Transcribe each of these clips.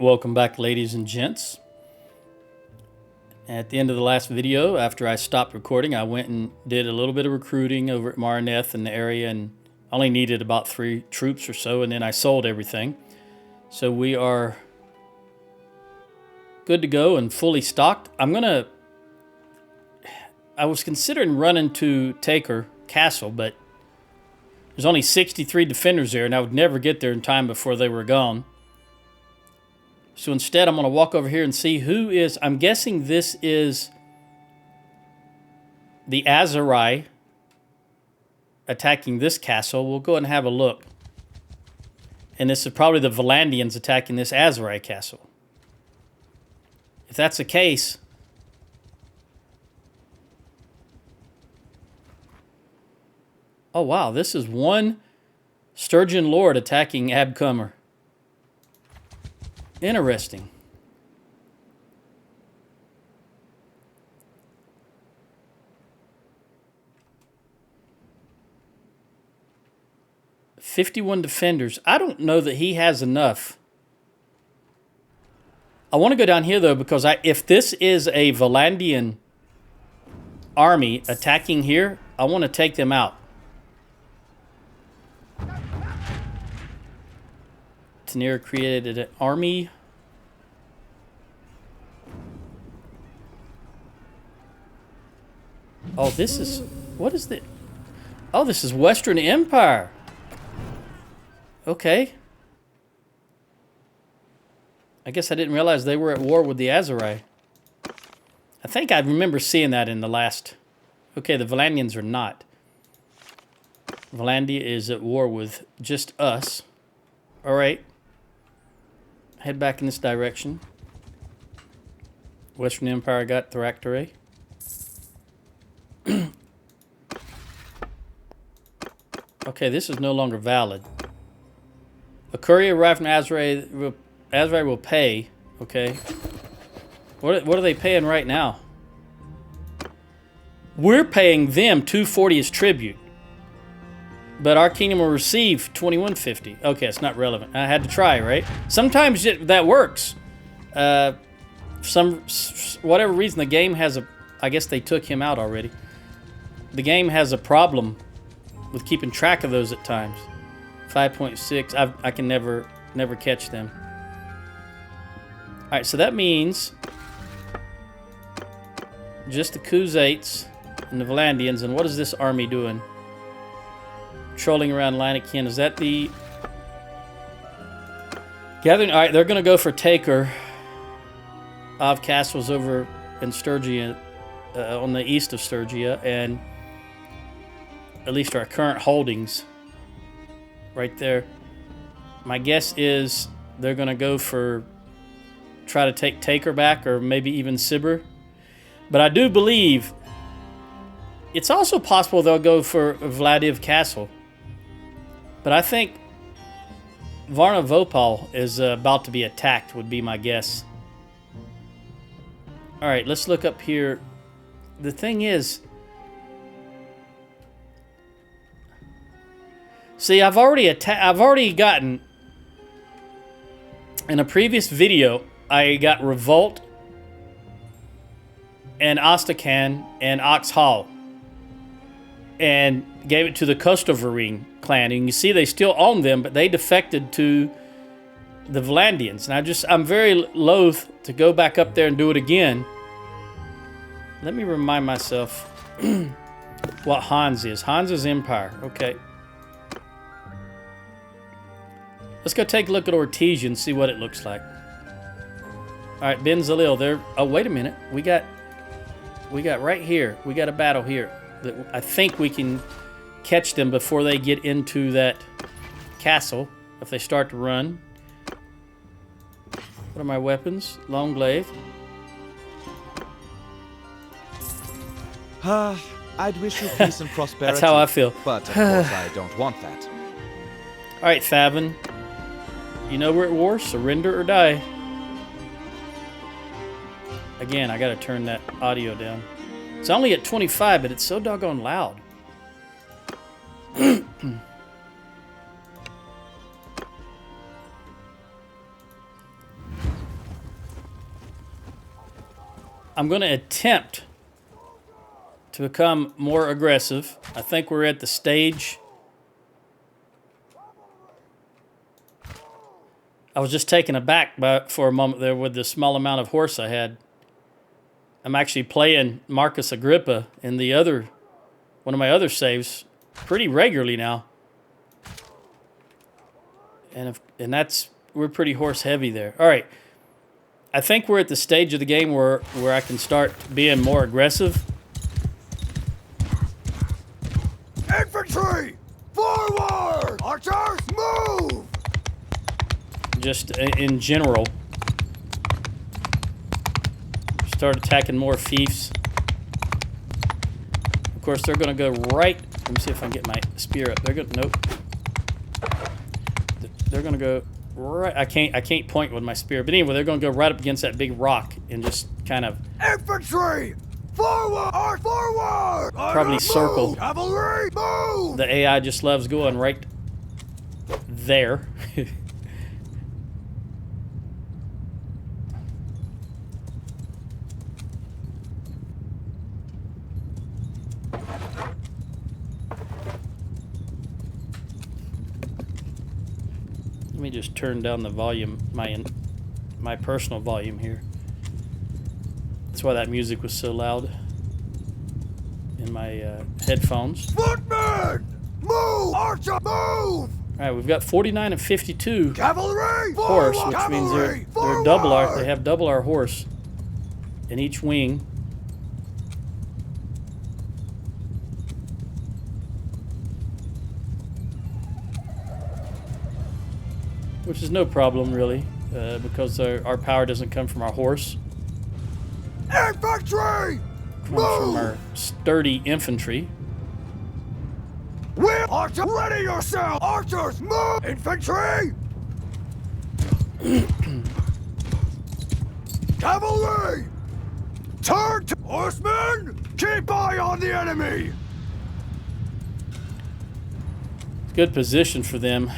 Welcome back, ladies and gents. At the end of the last video, after I stopped recording, I went and did a little bit of recruiting over at Marineth in the area and only needed about 3 troops or so, and then I sold everything. So we are good to go and fully stocked. I was considering running to Taker Castle, but there's only 63 defenders there, and I would never get there in time before they were gone. So instead, I'm going to walk over here and see who is... I'm guessing this is the Azarai attacking this castle. We'll go ahead and have a look. And this is probably the Valandians attacking this Azarai castle. If that's the case... Oh, wow. This is one Sturgian Lord attacking Abcomer. Interesting. "51 defenders. I don't know that he has enough. I want to go down here, though, because if this is a Valandian army attacking here, I want to take them out. Tanir created an army. Oh, this is... What is this? Oh, this is Western Empire. Okay. I guess I didn't realize they were at war with the Azarai. I think I remember seeing that in the last... Okay, the Valandians are not. Valandia is at war with just us. All right. Head back in this direction. Western Empire got Thractore. Okay, this is no longer valid. A courier arrived from Azarai. Azarai will pay. Okay. What are they paying right now? We're paying them 240 as tribute. But our kingdom will receive 2150. Okay, it's not relevant. I had to try, right? Sometimes that works. Whatever reason, the game has a... I guess they took him out already. The game has a problem with keeping track of those at times. 5.6. I can never catch them. All right, so that means just the Khuzaits and the Valandians. And what is this army doing? Trolling around Lanakin. Is that the... Gathering... Alright, they're going to go for Taker of castles over in Sturgia, on the east of Sturgia, and at least our current holdings right there. My guess is they're going to go for... Try to take Taker back, or maybe even Sibir. But I do believe... It's also possible they'll go for Vladiv Castle. But I think Varna Vopal is about to be attacked, would be my guess. All right, let's look up here. The thing is... See, I've already gotten... In a previous video, I got Revolt and Astrakhan and Oxhall. And gave it to the Kostovaring clan. And you see they still own them, but they defected to the Valandians. And I'm very loath to go back up there and do it again. Let me remind myself what Hans is. Hans is Empire. Okay. Let's go take a look at Ortesia and see what it looks like. Alright, Ben Zalil, there. Oh, wait a minute. We got right here. We got a battle here. That I think we can catch them before they get into that castle, if they start to run. What are my weapons? Long glaive. I'd wish you peace and prosperity. That's how I feel. But of course I don't want that. Alright, Thavin. You know we're at war. Surrender or die. Again, I gotta turn that audio down. It's only at 25, but it's so doggone loud. I'm going to attempt to become more aggressive. I think we're at the stage. I was just taken aback for a moment there with the small amount of horse I had. I'm actually playing Marcus Agrippa in the other, one of my other saves pretty regularly now. And that's, we're pretty horse heavy there. All right. I think we're at the stage of the game where I can start being more aggressive. Infantry! Forward! Archers, move! Just in general. Start attacking more fiefs. Of course, they're going to go right. Let me see if I can get my spear up. They're going to, nope. They're going to go right. I can't point with my spear. But anyway, they're going to go right up against that big rock and just kind of... Infantry! Forward! Forward! Probably circle. Cavalry, move! The AI just loves going right there. Let me just turn down the volume, my personal volume here. That's why that music was so loud in my headphones. Footmen! Move! Archer, move! Alright, we've got 49 and 52 Cavalry! horse, Forward! which means Cavalry! they're double they have double our horse in each wing. Which is no problem, really, because our power doesn't come from our horse. Infantry! It comes from our sturdy infantry. Archer, ready yourself! Archers, move! Infantry! Cavalry! Turn to horsemen! Keep eye on the enemy! Good position for them,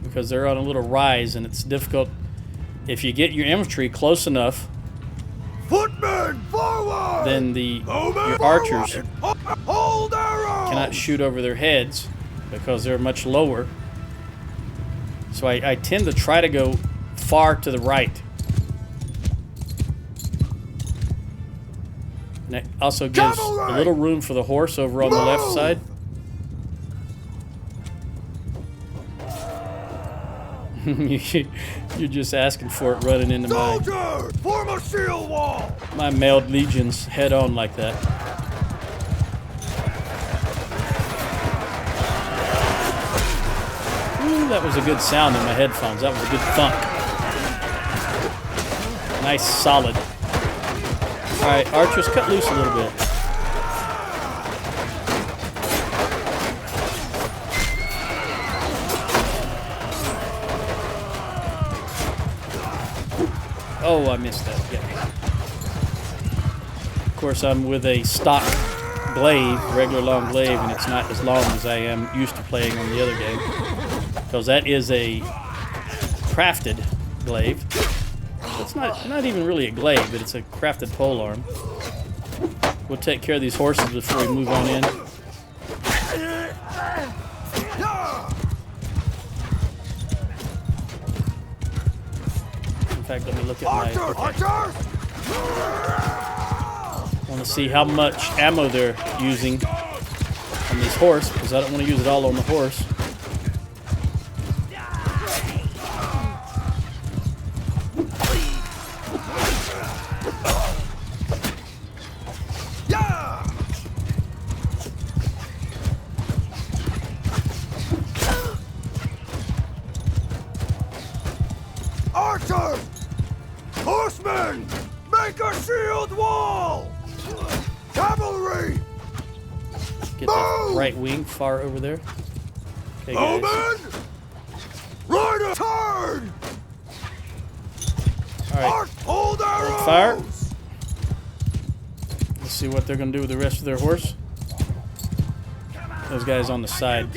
because they're on a little rise, and it's difficult if you get your infantry close enough. Footmen, forward! Then your archers cannot shoot over their heads because they're much lower. So I tend to try to go far to the right. And it also gives a little room for the horse over on the left side. You're just asking for it running into Soldiers, form a shield wall! my mailed legions head on like that. Ooh, that was a good sound in my headphones. That was a good thunk. Nice, solid. All right, archers, cut loose a little bit. Oh, I missed that. Yeah. Of course, I'm with a stock glaive, regular long glaive, and it's not as long as I am used to playing on the other game. Because that is a crafted glaive. It's not even really a glaive, but it's a crafted polearm. We'll take care of these horses before we move on in. In fact, let me look at my... Okay. I want to see how much ammo they're using on this horse, because I don't want to use it all on the horse. Archers! Horsemen! Make a shield wall! Cavalry! Get the right wing far over there. Okay, guys. Bowman! Rider, turn! Alright, hold arrows! fire. Let's see what they're going to do with the rest of their horse. Those guys on the side.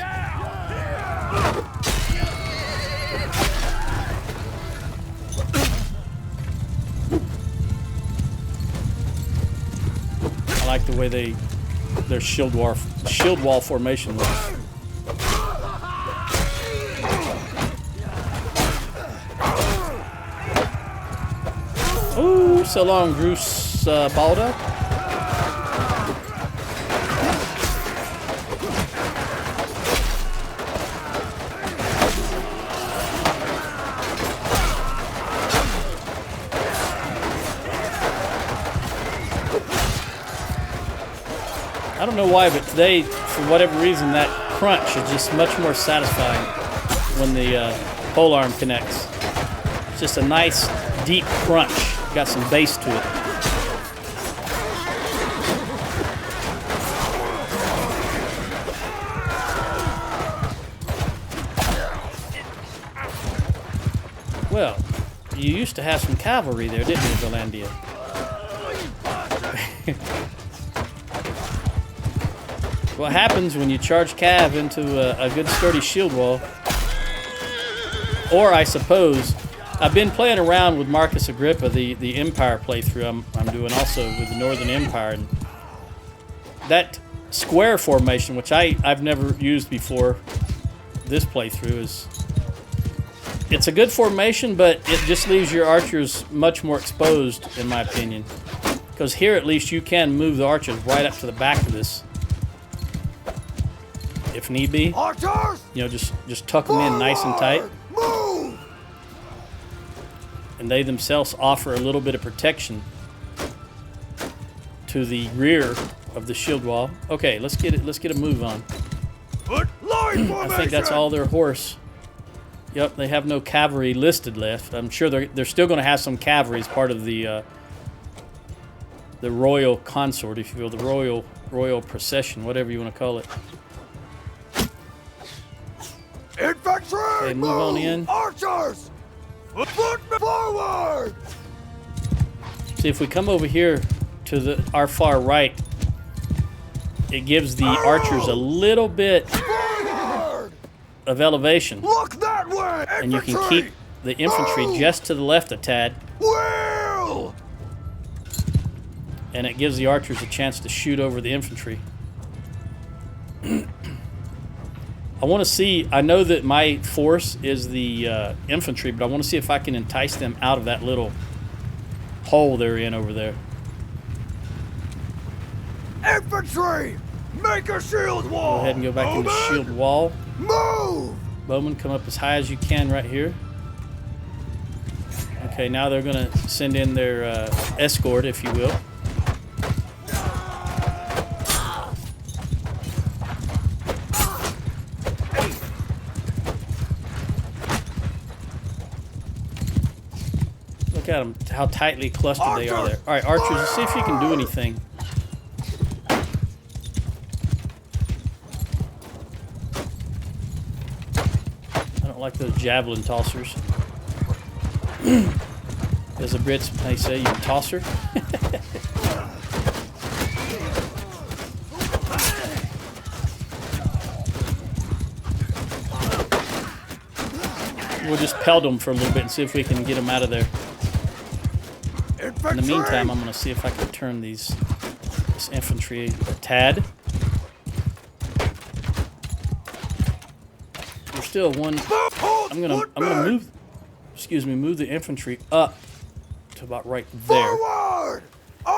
the way their shield wall formation looks. Ooh, so long, Bruce Balda. I don't know why, but today, for whatever reason, that crunch is just much more satisfying when the polearm connects. It's just a nice, deep crunch. Got some bass to it. Well, you used to have some cavalry there, didn't you, Valandia? What happens when you charge cav into a good sturdy shield wall? Or I suppose, I've been playing around with Marcus Agrippa, the Empire playthrough I'm doing also with the Northern Empire. And that square formation, which I've never used before this playthrough, it's a good formation, but it just leaves your archers much more exposed, in my opinion. Because here at least you can move the archers right up to the back of this. If need be, Archers! you know, just tuck them in nice and tight. Move! And they themselves offer a little bit of protection to the rear of the shield wall. Okay, let's get a move on. Put line I think that's all their horse. Yep, they have no cavalry listed left. I'm sure they're still going to have some cavalry as part of the royal consort, if you will, the royal procession, whatever you want to call it. Infantry! Okay, move on in. Archers! Foot forward! See, if we come over here to our far right, it gives the archers a little bit Forward! of elevation. Look that way! And you can keep the infantry just to the left a tad. Wheel! And it gives the archers a chance to shoot over the infantry. I want to see, I know that my force is the infantry, but I want to see if I can entice them out of that little hole they're in over there. Infantry! Make a shield wall! Go ahead and go back in the Bowman! shield wall. Move! Bowman, come up as high as you can right here. Okay, now they're going to send in their escort, if you will. Look at them, how tightly clustered they are there. All right, archers, let's see if you can do anything. I don't like those javelin tossers. As the Brits may say, you tosser. We'll just pelt them for a little bit and see if we can get them out of there. In the meantime, I'm going to see if I can turn this infantry a tad. We're still one. I'm gonna move. Move the infantry up to about right there,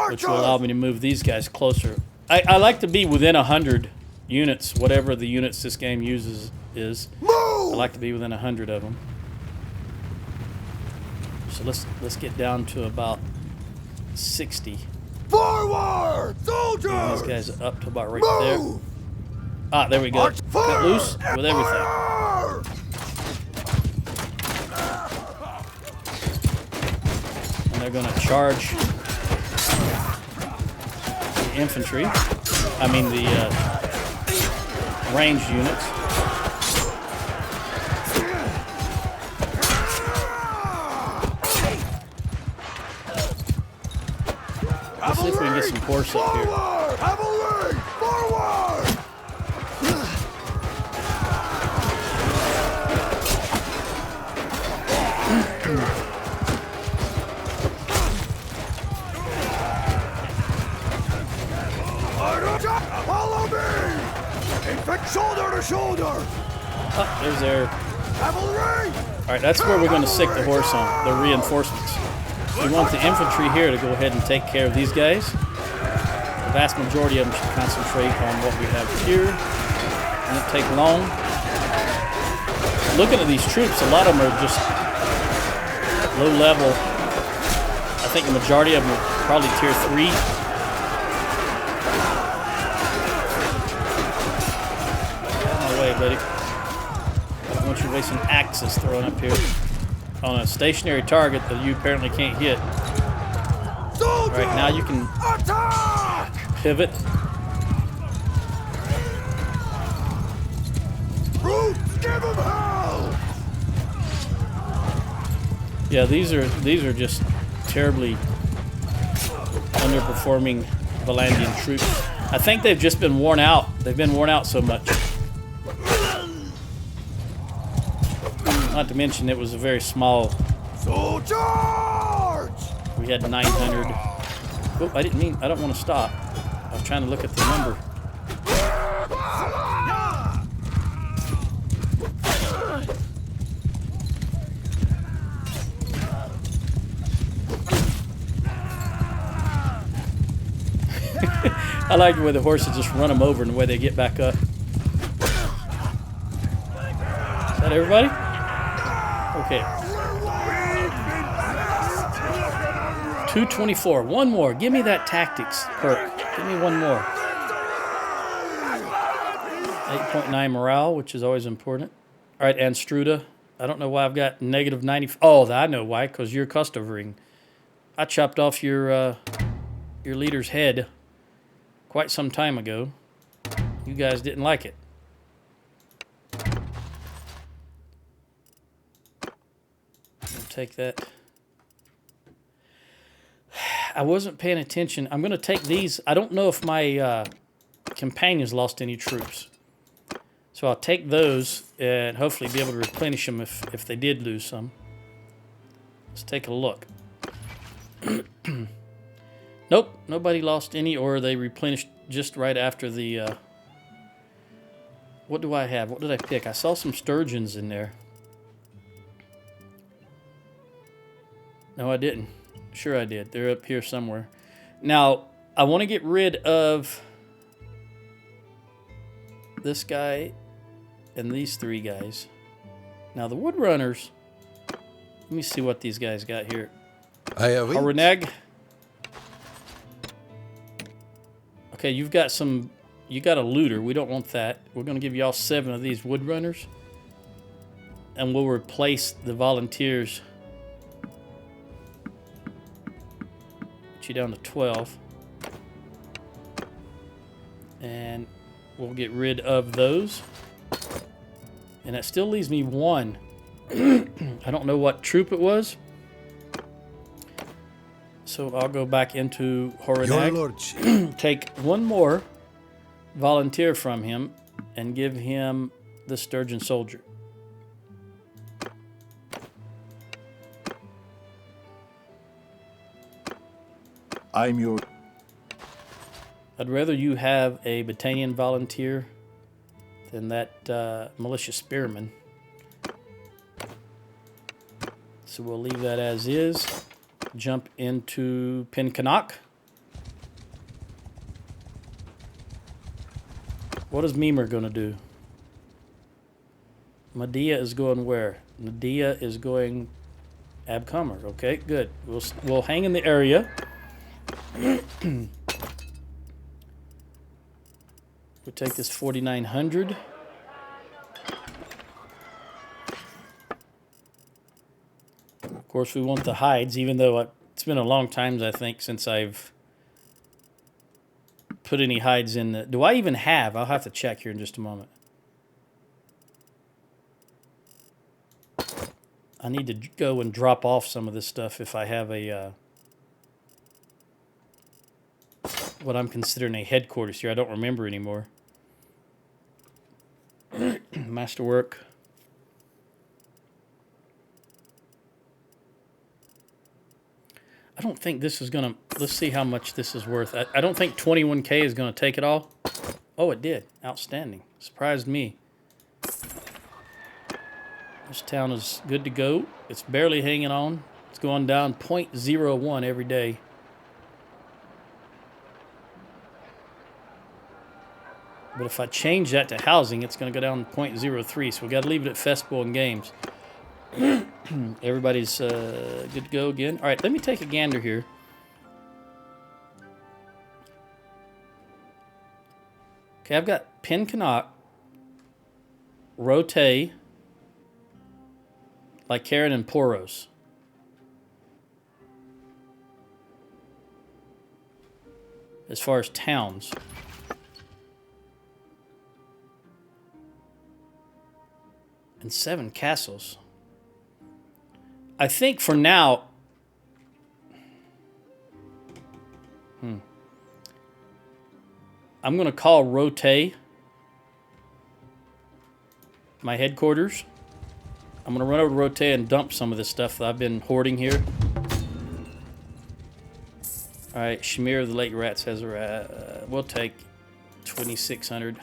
which will allow me to move these guys closer. I like to be within 100 units, whatever the units this game uses is. I like to be within 100 of them. So let's get down to about 60. Forward! Soldiers! These guys up to about right there. Ah, there we go. Cut loose with everything. And they're going to charge the infantry. I mean the ranged units. Let's see if we can get some horse up here. Cavalry! Forward! shoulder! Oh, there's their... Cavalry! Alright, that's where we're going to sick the horse on, the reinforcements. We want the infantry here to go ahead and take care of these guys. The vast majority of them should concentrate on what we have here. Won't take long. Looking at these troops, a lot of them are just low level. I think the majority of them are probably tier 3. Out of my way, buddy. I don't want you wasting axes thrown up here on a stationary target that you apparently can't hit. Alright, now you can pivot. Troops, give them hell! Yeah, these are just terribly underperforming Valandian troops. I think they've just been worn out. They've been worn out so much. Not to mention it was a very small... Soldiers! We had 900. Oh, I don't want to stop. I was trying to look at the number. I like the way the horses just run them over and the way they get back up. Is that everybody? Okay. 224. One more. Give me that tactics perk. Give me one more. 8.9 morale, which is always important. All right, and Struda. I don't know why I've got negative 90. Oh, I know why. Because you're custovering. I chopped off your leader's head quite some time ago. You guys didn't like it. I'll take that. I wasn't paying attention. I'm going to take these. I don't know if my companions lost any troops. So I'll take those and hopefully be able to replenish them if they did lose some. Let's take a look. Nope, nobody lost any, or they replenished just right after the... what do I have? What did I pick? I saw some sturgeons in there. No, I didn't. Sure I did. They're up here somewhere. Now, I want to get rid of this guy and these 3 guys. Now, the woodrunners... Let me see what these guys got here. I have Reneg. Okay, you've got some... You got a looter. We don't want that. We're going to give y'all 7 of these woodrunners. And we'll replace the volunteers. Get you down to 12. And we'll get rid of those. And that still leaves me 1. I don't know what troop it was. So I'll go back into Horenag. Take 1 more volunteer from him and give him the Sturgeon Soldier. I'm your... I'd rather you have a battalion volunteer than that militia spearman. So we'll leave that as is. Jump into Pinkanok. What is Mimer going to do? Medea is going where? Medea is going Abcomer. Okay, good. We'll hang in the area. We'll take this 4,900. Of course, we want the hides, even though it's been a long time, I think, since I've put any hides in the... Do I even have? I'll have to check here in just a moment. I need to go and drop off some of this stuff if I have a... what I'm considering a headquarters here. I don't remember anymore. Masterwork. I don't think this is going to... Let's see how much this is worth. I don't think 21K is going to take it all. Oh, it did. Outstanding. Surprised me. This town is good to go. It's barely hanging on. It's going down 0.01 every day. But if I change that to housing, it's going to go down to 0.03. So we got to leave it at festival and games. Everybody's good to go again. All right, let me take a gander here. Okay, I've got Pincanak, Rote, Lycaran, and Poros. As far as towns. And 7 castles. I think for now... I'm going to call Rote my headquarters. I'm going to run over to Rote and dump some of this stuff that I've been hoarding here. Alright, Shamir of the Lake Rats has a... we'll take 2,600.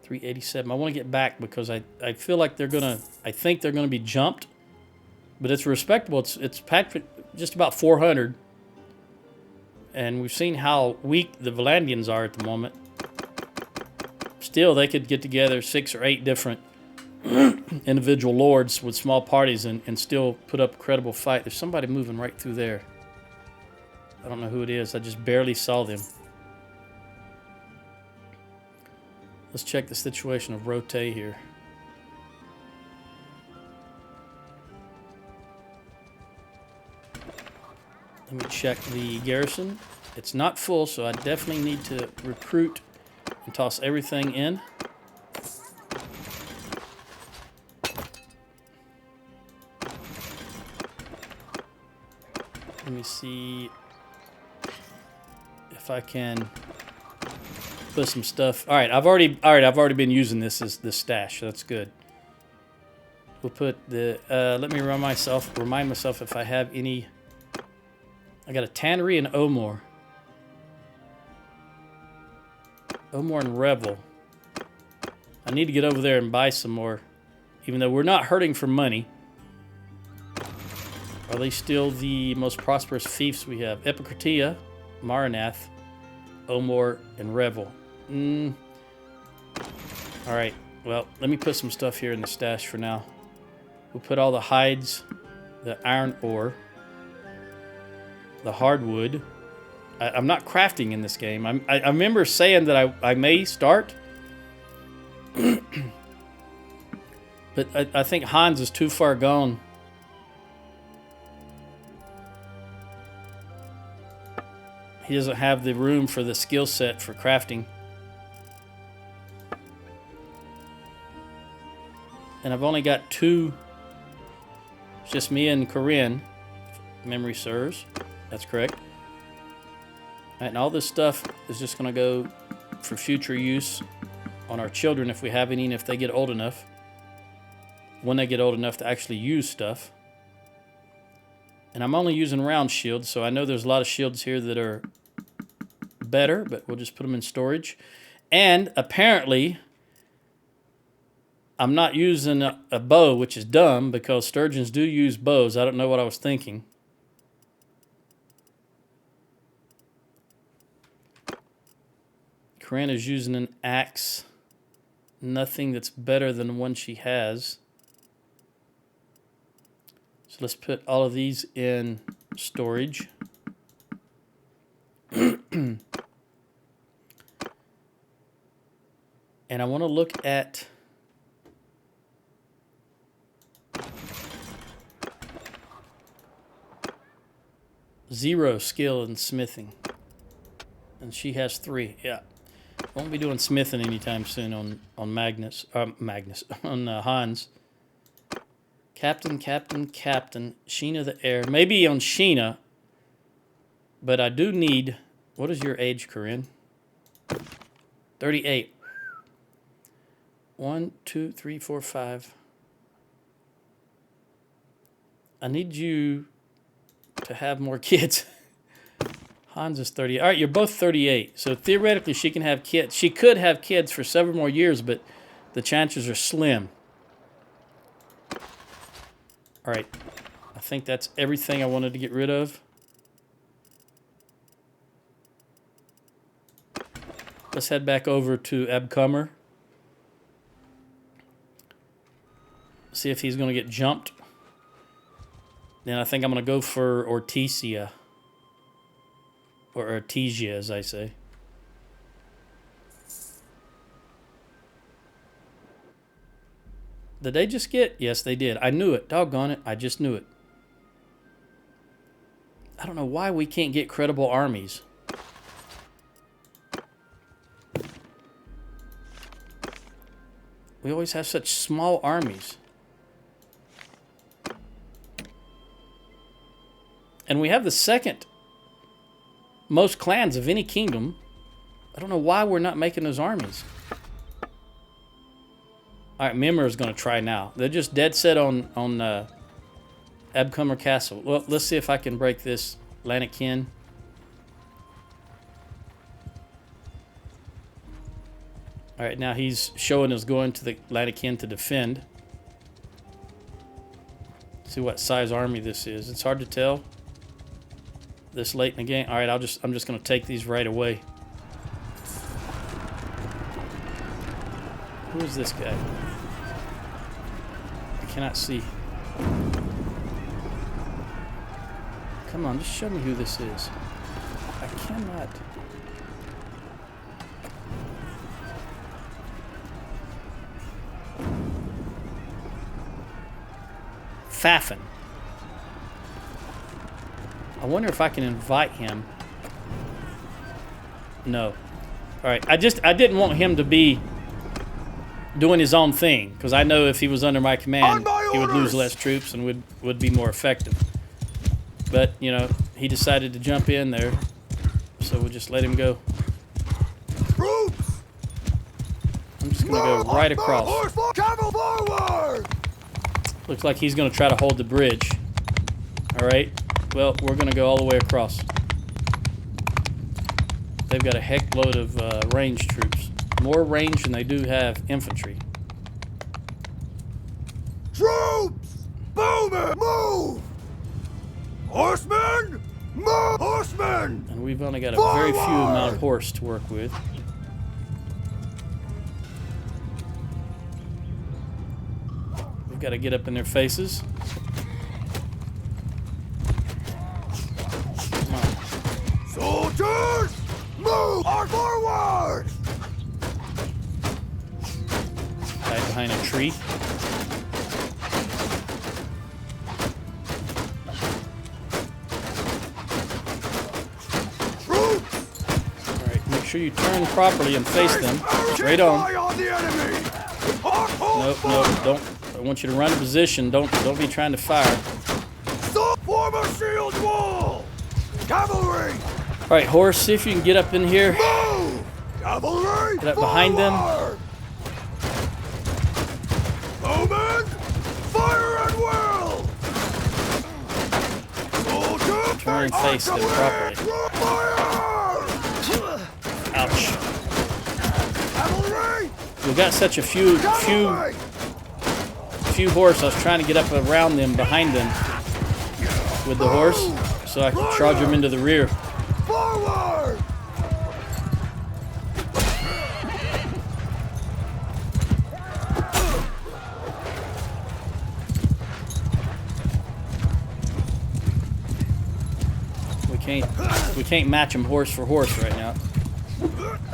$387. I want to get back because I feel like they're gonna. I think they're gonna be jumped, but it's respectable. It's packed just about 400, and we've seen how weak the Valandians are at the moment. Still, they could get together 6 or 8 different individual lords with small parties and still put up a credible fight. There's somebody moving right through there. I don't know who it is. I just barely saw them. Let's check the situation of Rote here. Let me check the garrison. It's not full, so I definitely need to recruit and toss everything in. Let me see if I can put some stuff. All right, I've already been using this as the stash. So that's good. We'll put the. Let me remind myself if I have any. I got a tannery and Omor. Omor and Revel. I need to get over there and buy some more, even though we're not hurting for money. Are they still the most prosperous fiefs we have? Epicratia, Maranath, Omor, and Revel. Alright, well, let me put some stuff here in the stash for now. We'll put all the hides, the iron ore, the hardwood. I'm not crafting in this game. I remember saying that I may start. But I think Hans is too far gone. He doesn't have the room for the skill set for crafting. And I've only got 2. It's just me and Corinne, if memory serves. That's correct. All right, and all this stuff is just going to go for future use on our children if we have any, and if they get old enough. When they get old enough to actually use stuff. And I'm only using round shields, so I know there's a lot of shields here that are better, but we'll just put them in storage. And apparently, I'm not using a bow, which is dumb, because Sturgeons do use bows. I don't know what I was thinking. Corinne is using an axe. Nothing that's better than the one she has. So let's put all of these in storage. And I want to look at zero skill in smithing. And she has 3. Yeah. Won't be doing smithing anytime soon on Magnus, on Hans. Captain. Sheena the heir. Maybe on Sheena. But I do need... What is your age, Corinne? 38. 1, 2, 3, 4, 5. I need you to have more kids. Hans is 30. All right, you're both 38. So theoretically, she can have kids. She could have kids for several more years, but the chances are slim. All right. I think that's everything I wanted to get rid of. Let's head back over to Abcomer. See if he's going to get jumped. Then I think I'm going to go for Ortesia. Or Artesia, as I say. Did they just get? Yes, they did. I knew it. Doggone it. I just knew it. I don't know why we can't get credible armies. We always have such small armies. And we have the second most clans of any kingdom. I don't know why we're not making those armies. All right, Mimir is going to try now. They're just dead set on Abcomer Castle. Well, let's see if I can break this Lanakin. All right, now he's showing us going to the Lanakin to defend. See what size army this is. It's hard to tell this late in the game. All right, I'm just going to take these right away. Who is this guy? I cannot see. Come on, just show me who this is. I cannot. Fafin. I wonder if I can invite him. No. All right. I didn't want him to be doing his own thing, because I know if he was under my command, he would lose less troops and would be more effective. But, you know, he decided to jump in there, so we'll just let him go. Troops! I'm just going to go right across. Travel forward! Looks like he's going to try to hold the bridge. All right. Well, we're going to go all the way across. They've got a heck load of ranged troops. More range than they do have infantry. Troops! Bowmen! Move! Horsemen! Move! Horsemen! And we've only got a very few amount of horse to work with. We've got to get up in their faces. Come on. Soldiers! Move! March forward! Hide behind a tree. Make sure you turn properly and face them. Straight on. Nope, nope, don't. I want you to run in position. Don't be trying to fire. Form a shield wall! Cavalry! Alright, horse, see if you can get up in here. Move! Cavalry! Get up behind them. Bowmen! Fire at will! Soldiers! Turn and face them properly. Ouch. We've got such a few horse. I was trying to get up around them, behind them, with the horse, so I could charge them into the rear. Forward! We can't match them horse for horse right now.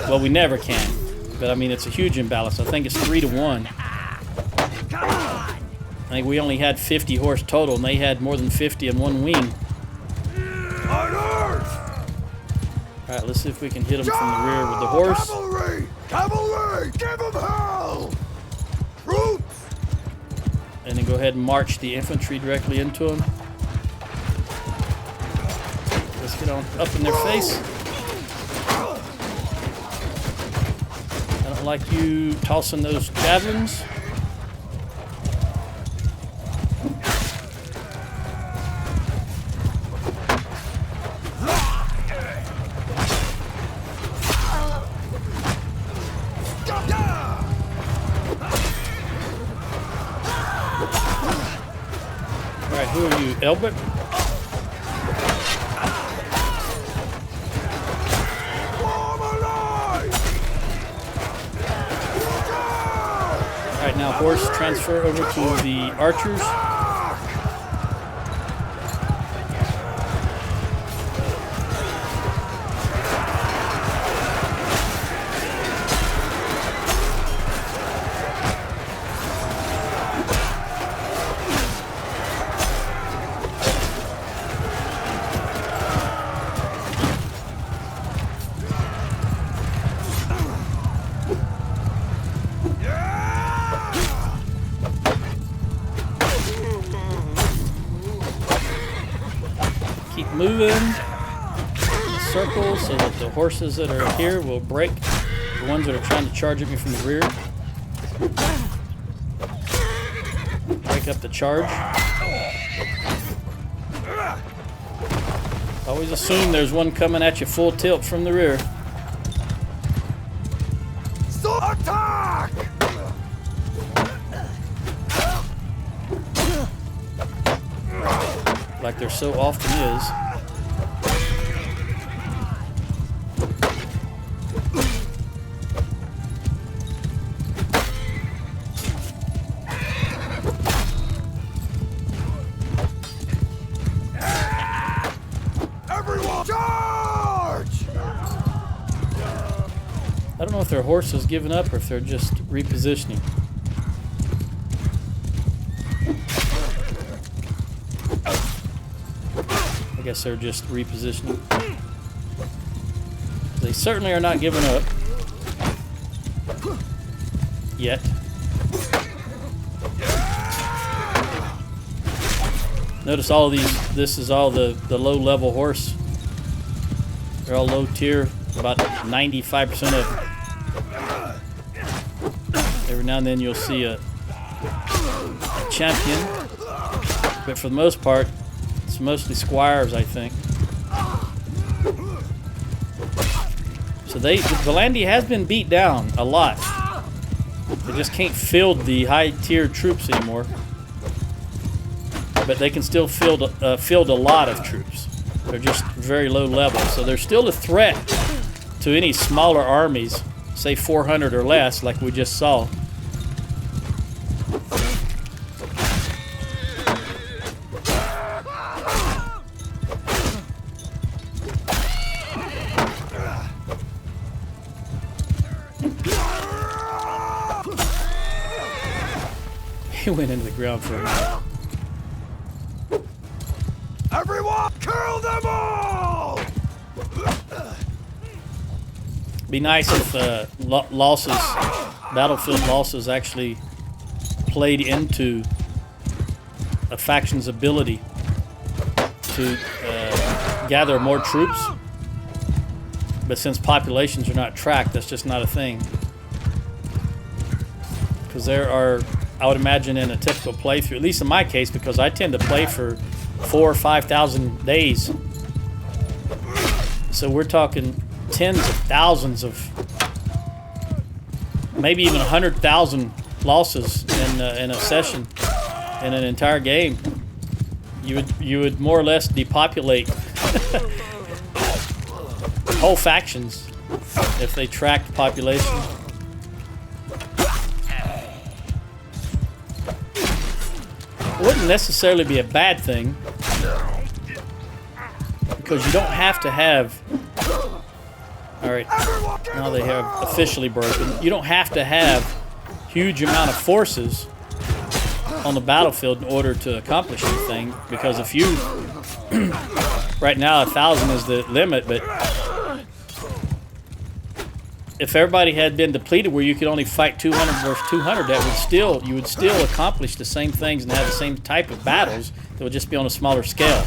Well, we never can. But I mean, it's a huge imbalance. I think it's 3-1. I think we only had 50 horse total, and they had more than 50 in one wing. Alright, let's see if we can hit them from the rear with the horse. Cavalry! Cavalry! Give them hell! Troops! And then go ahead and march the infantry directly into them. Let's get on up in their face. I don't like you tossing those javelins. Elbert. Alright, now horse transfer over to the archers. Keep moving in a circle so that the horses that are here will break the ones that are trying to charge at me from the rear. Break up the charge. Always assume there's one coming at you full tilt from the rear. So attack! Like there so often is. Everyone, charge! I don't know if their horse is giving up or if they're just repositioning. I guess they're just repositioning. They certainly are not giving up. Yet. Notice all of these, this is all the low level horse. They're all low tier, about 95% of. Every now and then you'll see a champion, but for the most part, it's mostly squires, I think. So the Valandi has been beat down a lot. They just can't field the high tier troops anymore. But they can still field a lot of troops. They're just very low level. So they're still a threat to any smaller armies, say 400 or less, like we just saw. He went into the ground for a minute. Everyone, kill them all! Be nice if losses, battlefield losses, actually played into a faction's ability to gather more troops. But since populations are not tracked, that's just not a thing. Because there are, I would imagine in a typical playthrough, at least in my case, because I tend to play for 4,000 or 5,000 days. So we're talking tens of thousands of, maybe even 100,000 losses in a session, in an entire game. You would more or less depopulate whole factions if they tracked population. It wouldn't necessarily be a bad thing, because you don't have to have. Alright, now they have officially broken. You don't have to have huge amount of forces on the battlefield in order to accomplish anything, because if you right now 1,000 is the limit, but if everybody had been depleted where you could only fight 200 versus 200, that would still, you would still accomplish the same things and have the same type of battles. That would just be on a smaller scale.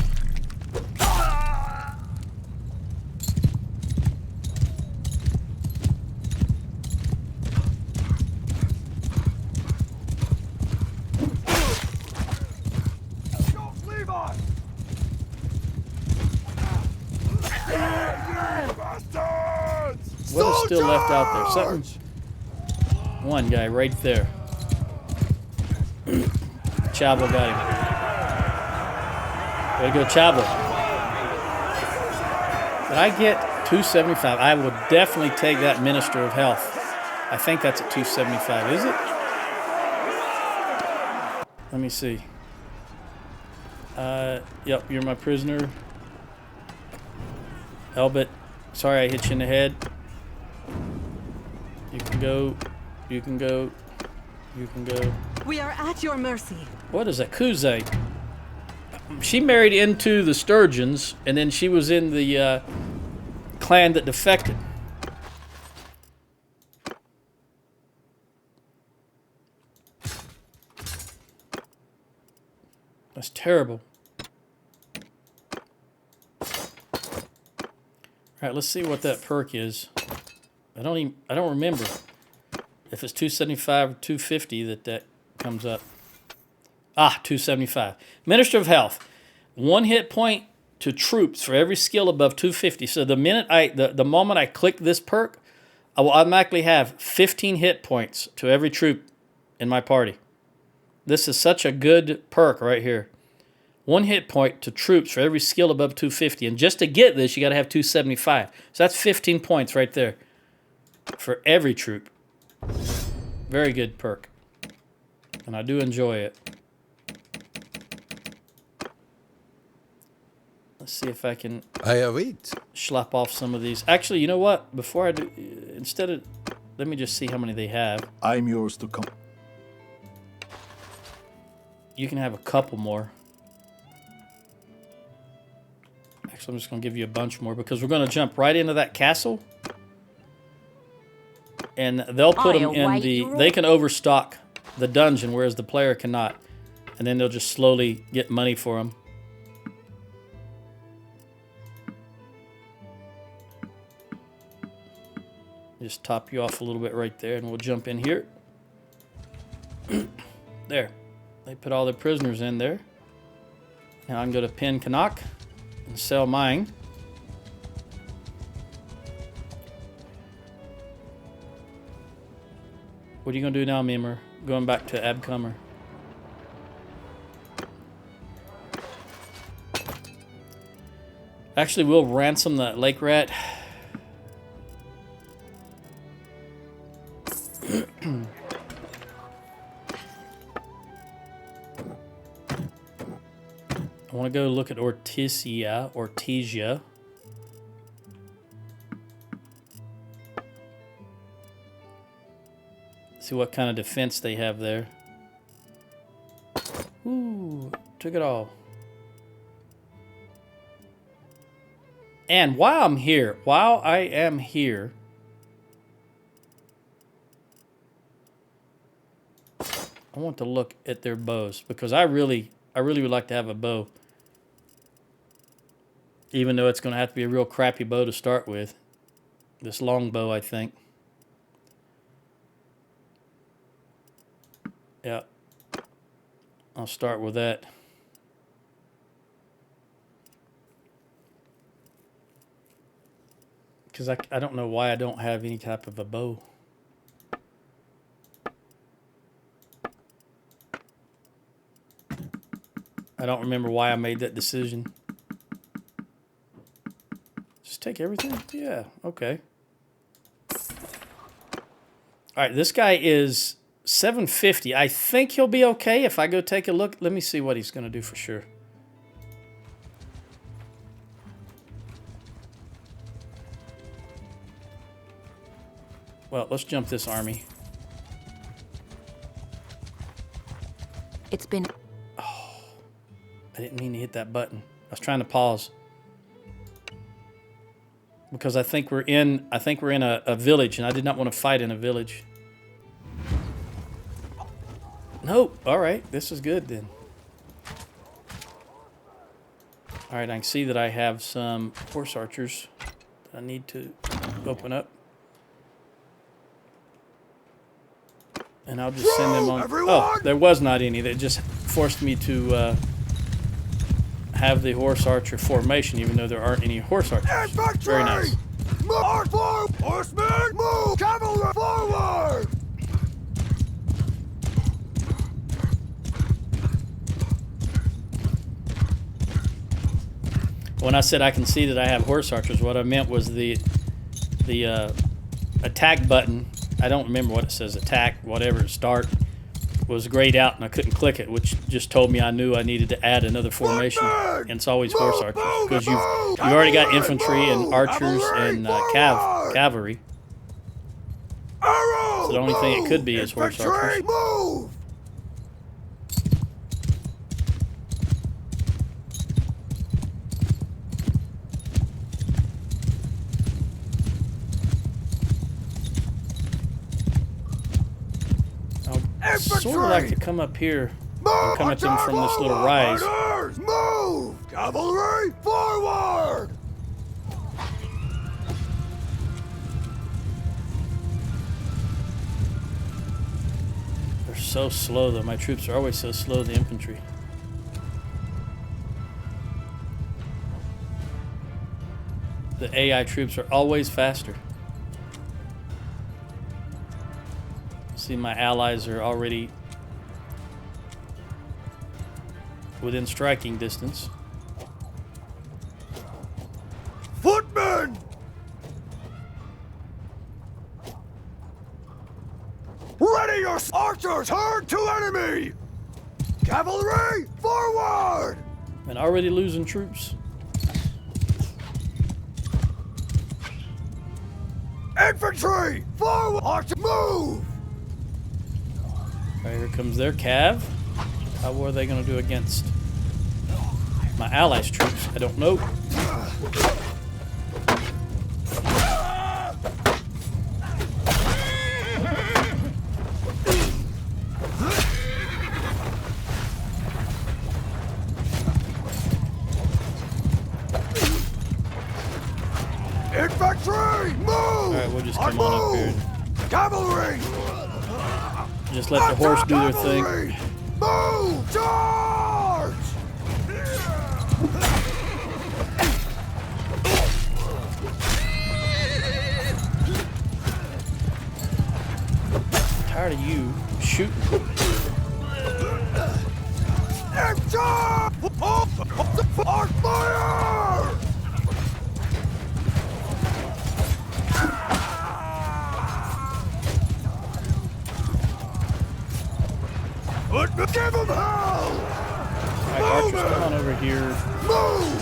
What is still left out there? Something. One guy right there. Chavo got Way to go, Chavo. Did I get 275? I will definitely take that Minister of Health. I think that's at 275, is it? Let me see. Yep, you're my prisoner. Elbit, sorry I hit you in the head. You can go. You can go. You can go. We are at your mercy. What is that? Kuze. She married into the Sturgians, and then she was in the clan that defected. That's terrible. All right, let's see what that perk is. I don't remember if it's 275 or 250 that comes up. Ah, 275. Minister of Health. 1 hit point to troops for every skill above 250. So the moment I click this perk, I will automatically have 15 hit points to every troop in my party. This is such a good perk right here. 1 hit point to troops for every skill above 250. And just to get this, you got to have 275. So that's 15 points right there for every troop. Very good perk. And I do enjoy it. Let's see if I can schlep off some of these. Actually, you know what? Before I do, let me just see how many they have. I'm yours to come. You can have a couple more. Actually, I'm just going to give you a bunch more because we're going to jump right into that castle. And they'll put them in the... They can overstock the dungeon, whereas the player cannot. And then they'll just slowly get money for them. Just top you off a little bit right there, and we'll jump in here. There. They put all their prisoners in there. Now I can go to Pin Canuck and sell mine. What are you going to do now, Mimmer? Going back to Abcomer. Actually, we'll ransom that lake rat. I want to go look at Ortesia. See what kind of defense they have there. Ooh, took it all. And while I am here, I want to look at their bows because I really would like to have a bow. Even though it's going to have to be a real crappy bow to start with. This long bow, I think. Yeah. I'll start with that. Because I don't know why I don't have any type of a bow. I don't remember why I made that decision. Just take everything? Yeah, okay. Alright, this guy is 750. I think he'll be okay if I go take a look. Let me see what he's going to do for sure. Well, let's jump this army. It's been... I didn't mean to hit that button. I was trying to pause. Because I think we're in a village, and I did not want to fight in a village. Nope. All right. This is good then. All right. I can see that I have some horse archers that I need to open up. And I'll just send them on. Oh, there was not any. They just forced me to have the horse archer formation, even though there aren't any horse archers. Infantry! Very nice. Move! Horsemen, move! Cavalry, forward! When I said I can see that I have horse archers, what I meant was the attack button. I don't remember what it says. Attack, whatever, start, was grayed out and I couldn't click it, which just told me I knew I needed to add another formation. And it's always horse archers because you've already got infantry and archers and cavalry. So the only thing it could be is horse archers. Move! Sort of like to come up here and come at them from this little rise. Move! Cavalry, forward! They're so slow, though. My troops are always so slow, the infantry. The AI troops are always faster. See, my allies are already within striking distance. Footmen! Ready your archers! Turn to enemy! Cavalry, forward! And already losing troops. Infantry, forward! Archer, move! Right, here comes their cav. How are they going to do against my allies' troops? I don't know. Infantry, move! Alright, we'll just come on up here. Cavalry! Just let the horse do their thing. Move! Charge! Tired of you shooting. Charge! Arc fire! Give him hell! Alright, archers, come on over here. Move!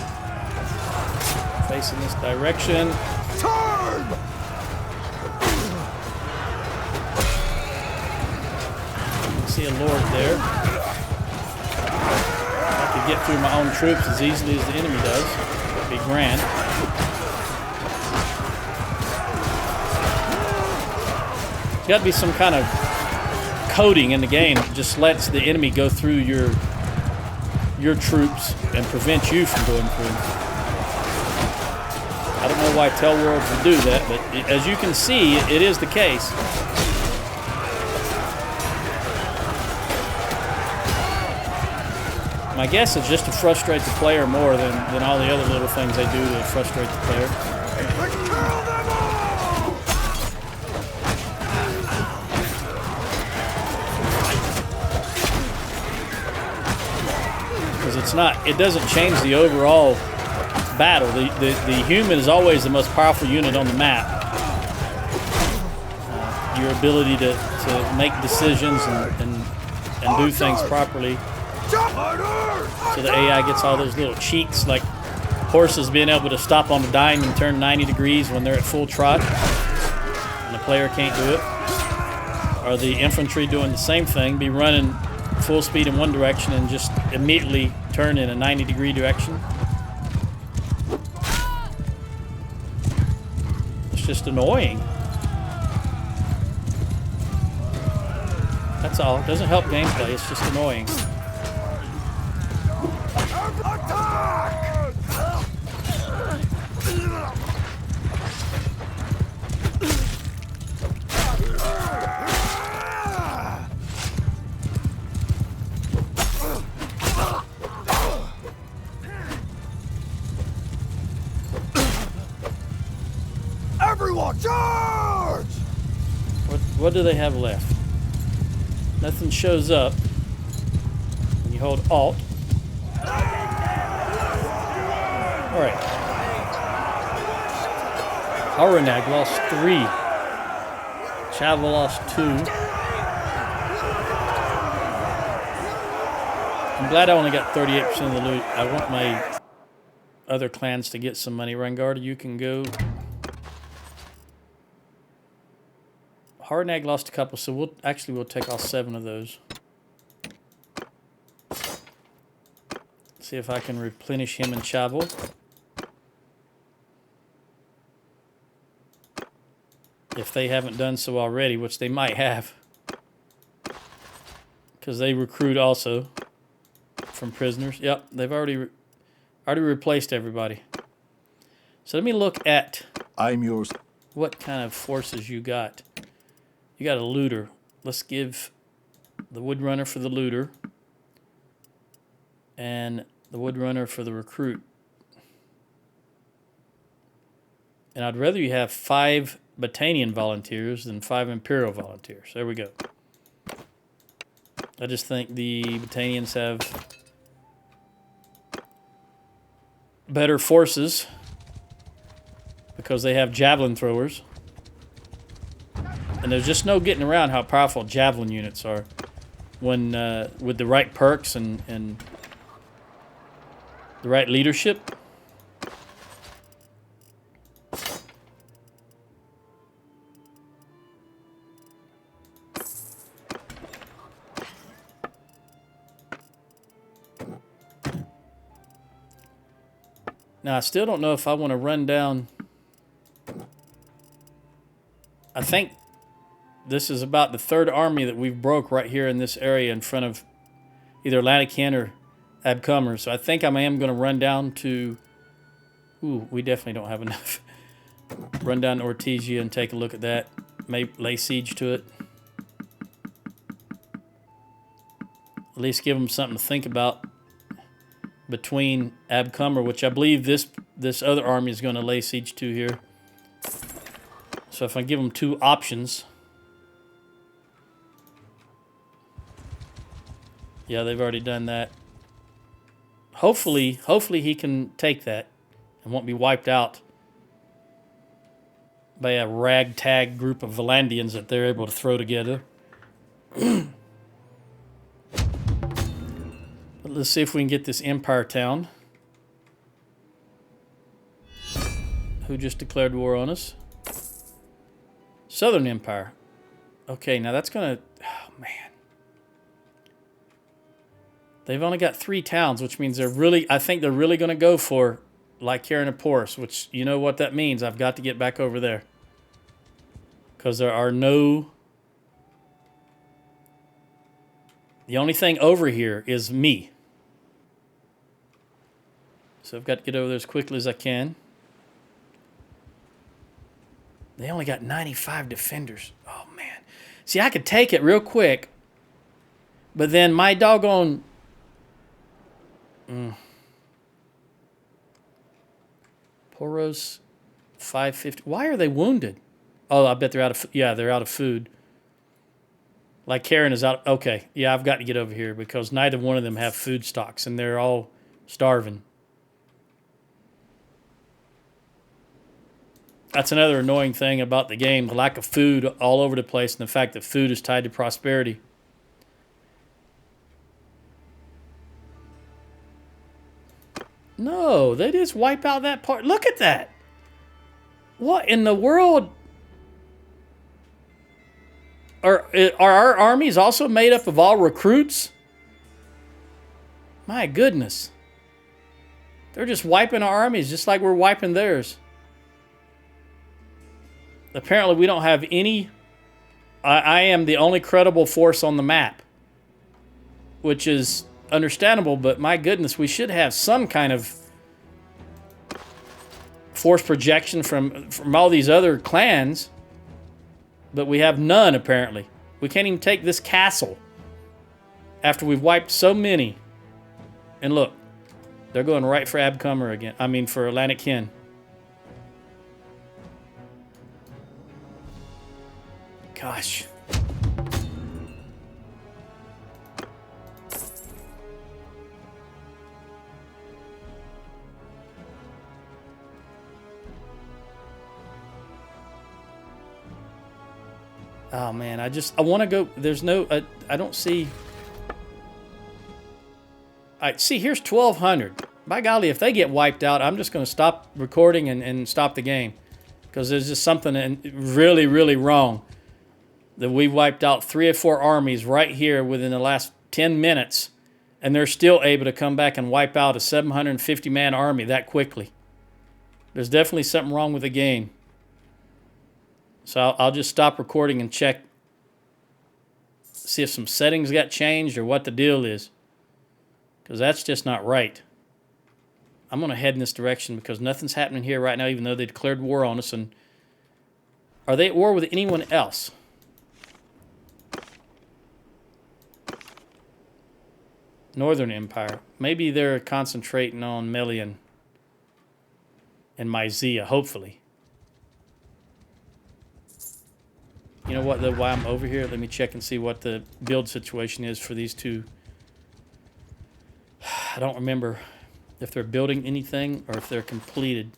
Facing this direction. Turn! See a lord there. I could get through my own troops as easily as the enemy does. It'd be grand. There's got to be some kind of coding in the game that just lets the enemy go through your troops and prevent you from going through. I don't know why Telworld would do that, but as you can see, it is the case. My guess is just to frustrate the player more than all the other little things they do to frustrate the player. Kill them all! Because it doesn't change the overall battle. The human is always the most powerful unit on the map. Your ability to make decisions and do things properly. So the AI gets all those little cheats, like horses being able to stop on a dime and turn 90 degrees when they're at full trot, and the player can't do it. Or the infantry doing the same thing, be running full speed in one direction and just immediately turn in a 90-degree direction. It's just annoying. That's all. It doesn't help gameplay, it's just annoying. Everyone, charge! What do they have left? Nothing shows up when you hold Alt. Alright. Horenag lost 3. Chavel lost 2. I'm glad I only got 38% of the loot. I want my other clans to get some money. Rangarda, you can go. Horenag lost a couple, so we'll take all 7 of those. See if I can replenish him and Chavel. If they haven't done so already, which they might have. Because they recruit also from prisoners. Yep, they've already replaced everybody. So let me look at I'm yours. what kind of forces you got. You got a looter. Let's give the woodrunner for the looter. And the woodrunner for the recruit. And I'd rather you have 5 Battanian volunteers than 5 Imperial volunteers. There we go. I just think the Battanians have better forces because they have javelin throwers. And there's just no getting around how powerful javelin units are when with the right perks and the right leadership. Now, I still don't know if I want to run down. I think this is about the 3rd army that we've broke right here in this area in front of either Lanaken or Abcomer. So I think I am going to run down to... Ooh, we definitely don't have enough. Run down to Ortesia and take a look at that. Maybe lay siege to it. At least give them something to think about between Abcomer, which I believe this other army is going to lay siege to here. So if I give them 2 options... Yeah, they've already done that. Hopefully he can take that and won't be wiped out by a ragtag group of Valandians that they're able to throw together. But let's see if we can get this Empire town. Who just declared war on us? Southern Empire. Okay, now that's gonna... Oh, man. They've only got 3 towns, which means they're really... I think they're really going to go for Lycaria and Porus, which you know what that means. I've got to get back over there. Because there are no... The only thing over here is me. So I've got to get over there as quickly as I can. They only got 95 defenders. Oh, man. See, I could take it real quick. But then my doggone... Poros 550. Why are they wounded? Oh, I bet they're out of... Yeah, they're out of food. Like Karen is out... Okay, yeah, I've got to get over here because neither one of them have food stocks and they're all starving. That's another annoying thing about the game. The lack of food all over the place and the fact that food is tied to prosperity. No, they just wipe out that part. Look at that. What in the world? Are our armies also made up of all recruits? My goodness. They're just wiping our armies just like we're wiping theirs. Apparently we don't have any... I am the only credible force on the map. Which is... understandable, but my goodness, we should have some kind of force projection from all these other clans, but we have none apparently. We can't even take this castle after we've wiped so many. And look, they're going right for Abcomer again. I mean for Lanaken. Gosh. Oh man, I want to go. There's no. I don't see. All right, see, here's 1,200. By golly, if they get wiped out, I'm just going to stop recording and stop the game. Because there's just something really, really wrong. That we wiped out 3 or 4 armies right here within the last 10 minutes. And they're still able to come back and wipe out a 750-man army that quickly. There's definitely something wrong with the game. So I'll just stop recording and check. See if some settings got changed or what the deal is. Because that's just not right. I'm going to head in this direction because nothing's happening here right now, even though they declared war on us. And are they at war with anyone else? Northern Empire. Maybe they're concentrating on Melian and Mysia, hopefully. You know what, though, while I'm over here, let me check and see what the build situation is for these two. I don't remember if they're building anything or if they're completed.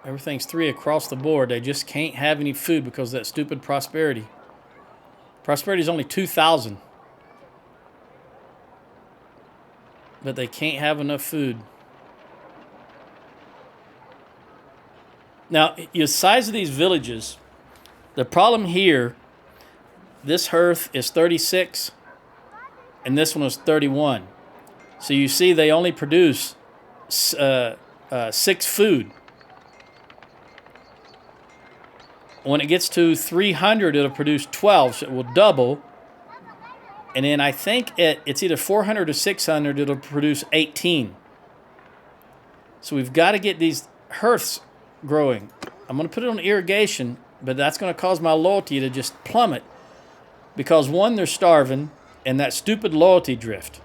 Everything's 3 across the board. They just can't have any food because of that stupid prosperity. Prosperity is only 2,000. But they can't have enough food. Now, the size of these villages, the problem here, this hearth is 36, and this one is 31. So you see they only produce 6 food. When it gets to 300, it'll produce 12, so it will double. And then I think it's either 400 or 600, it'll produce 18. So we've got to get these hearths growing. I'm going to put it on irrigation, but that's going to cause my loyalty to just plummet. Because, one, they're starving, and that stupid loyalty drift.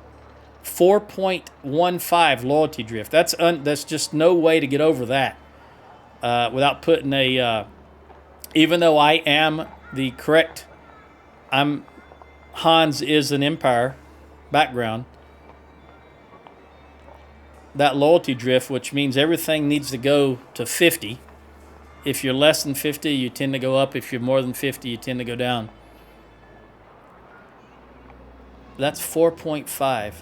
4.15 loyalty drift. That's just no way to get over that without putting a... even though I am the correct... Hans is an empire background. That loyalty drift, which means everything needs to go to 50. If you're less than 50, you tend to go up. If you're more than 50, you tend to go down. That's 4.5.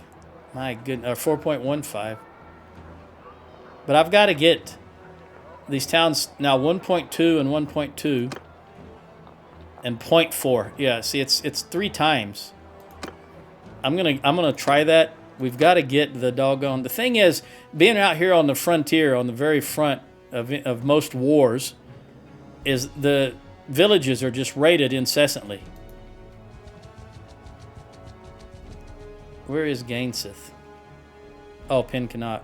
My goodness, or 4.15. But I've got to get these towns now 1.2 and 1.2. And 0.4. Yeah, see, it's 3 times. I'm gonna try that. We've got to get the doggone... The thing is, being out here on the frontier, on the very front of most wars, is the villages are just raided incessantly. Where is Gainseth? Oh, Pencanot.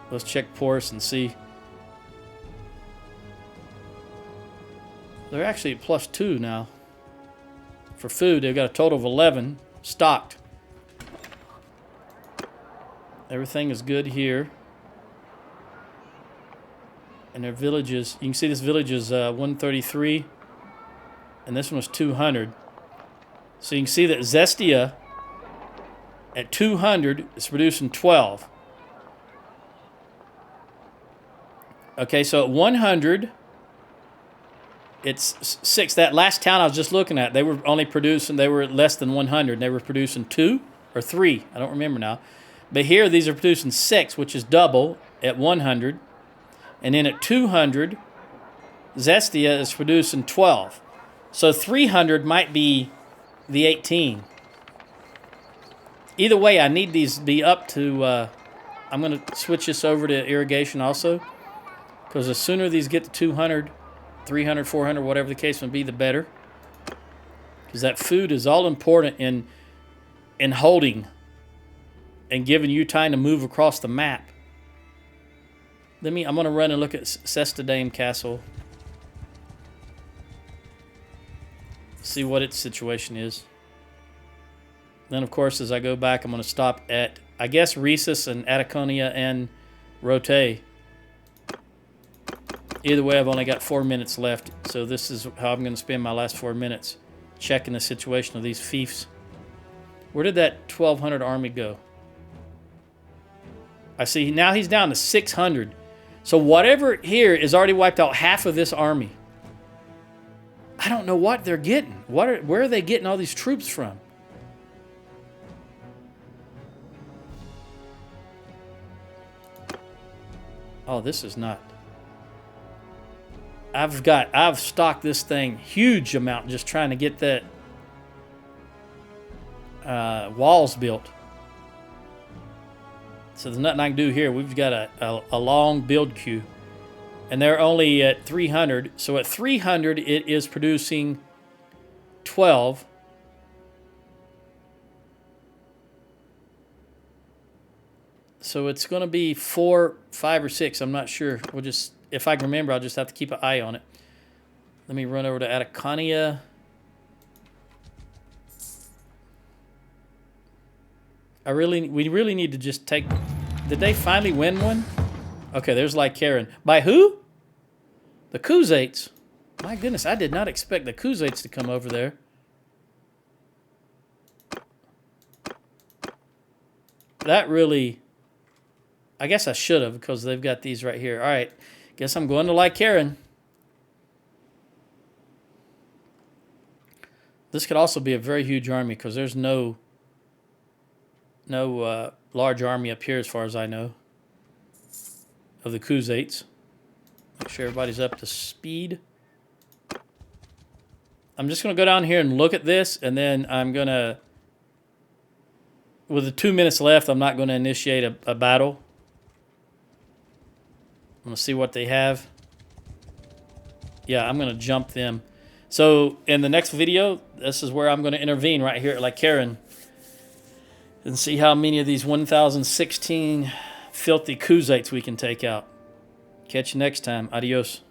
Let's check Porus and see. They're actually at +2 now. For food, they've got a total of 11 stocked. Everything is good here. And their villages, you can see this village is 133. And this one was 200. So you can see that Zestia at 200 is producing 12. Okay, so at 100... it's 6. That last town I was just looking at, they were only producing, they were less than 100. They were producing 2 or 3. I don't remember now. But here, these are producing 6, which is double at 100. And then at 200, Zestia is producing 12. So 300 might be the 18. Either way, I need these to be up to... I'm going to switch this over to irrigation also. Because the sooner these get to 200... 300, 400, whatever the case may be, the better. Because that food is all important in holding and giving you time to move across the map. I'm going to run and look at Sestadame Castle. See what its situation is. Then, of course, as I go back, I'm going to stop at, I guess, Rhesus and Ataconia and Rote. Either way, I've only got 4 minutes left, so this is how I'm going to spend my last 4 minutes, checking the situation of these fiefs. Where did that 1,200 army go? I see now he's down to 600. So whatever here is already wiped out half of this army. I don't know what they're getting. Where are they getting all these troops from? Oh, this is not. I've stocked this thing huge amount just trying to get that walls built. So there's nothing I can do here. We've got a long build queue. And they're only at 300. So at 300, it is producing 12. So it's going to be 4, 5, or 6. I'm not sure. We'll just, if I can remember, I'll just have to keep an eye on it. Let me run over to Atacania. We really need to just take. Did they finally win one? Okay, there's Lycaron. By who? The Khuzaits. My goodness, I did not expect the Khuzaits to come over there. That really. I guess I should have because they've got these right here. All right, guess I'm going to Lycaron. This could also be a very huge army because there's no large army up here as far as I know of the Khuzaits. Make sure everybody's up to speed. I'm just going to go down here and look at this, and then I'm going to, with the 2 minutes left, I'm not going to initiate a battle. I'm going to see what they have. Yeah, I'm going to jump them. So in the next video, this is where I'm going to intervene right here at Lycaron and see how many of these 1,016 filthy Khuzaits we can take out. Catch you next time. Adios.